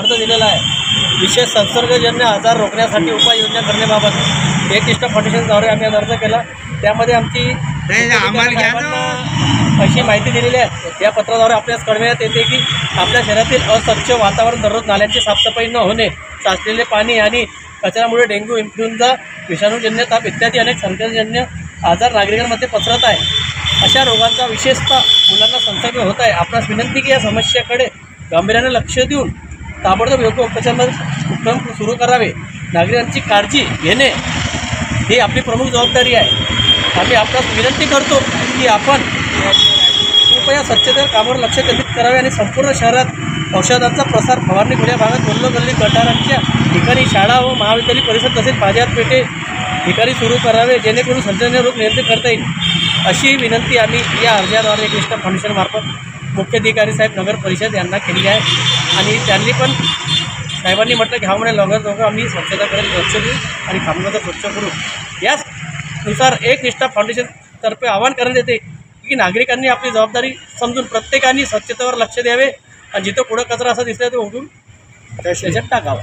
अर्ज दिलेला आहे। विशेष संसर्गजन्य आजार रोखण्यासाठी उपाययोजना करण्याबाबत एकनिष्ठ फाउंडेशनद्वारे आम्ही अर्ज केला। त्यामध्ये आमची अशी माहिती दिलेली आहे। या पत्राद्वारे आपल्यास कळविण्यात येते की आपल्या शहरातील अस्वच्छ वातावरण, दररोज नाल्यांची साफसफाई न होणे, साचलेले पाणी आणि कचऱ्यामुळे डेंग्यू, इन्फ्लुएन्झा, विषाणूजन्य ताप इत्यादी अनेक संसर्गजन्य आजार नागरिकांमध्ये पसरत आहे। अशा रोगांचा विशेषतः मुलांना संसर्ग होत आहे। आपणास विनंती की या समस्येकडे गांभीर्याने लक्ष देऊन ताबडतोब योग्य उपक्रम सुरू करावे। नागरिकांची काळजी घेणे ही आपली प्रमुख जबाबदारी आहे। आम्ही आपणास विनंती करतो की आपण कृपया स्वच्छतेच्या कामावर लक्ष केंद्रित करावे आणि संपूर्ण शहरात औषधांचा प्रसार, फवारणी खुल्या भागात, गल्लोगल्ली गटारांच्या ठिकाणी, शाळा व महाविद्यालय परिसर तसेच बाजारपेठे ठिकाणी सुरू करावे, जेणेकरून संसर्गजन्य रोग नियंत्रित करता येईल, अशी विनंती आम्ही या अर्जाद्वारे एकनिष्ठ फाउंडेशनमार्फत मुख्याधिकारी साहेब, नगर परिषद यांना केली आहे। आणि त्यांनी पण साहेबांनी म्हटलं की हा म्हणे लवकर आम्ही स्वच्छता करत लक्ष देऊ आणि खामगावचा स्वच्छ करू। याचनुसार एकनिष्ठ फाउंडेशनतर्फे आवाहन करण्यात येते की नागरिकांनी आपली जबाबदारी समजून प्रत्येकाने स्वच्छतेवर लक्ष द्यावे आणि जिथं कुठं कचरा असा दिसला तो उठून त्याच्यात टाकावा।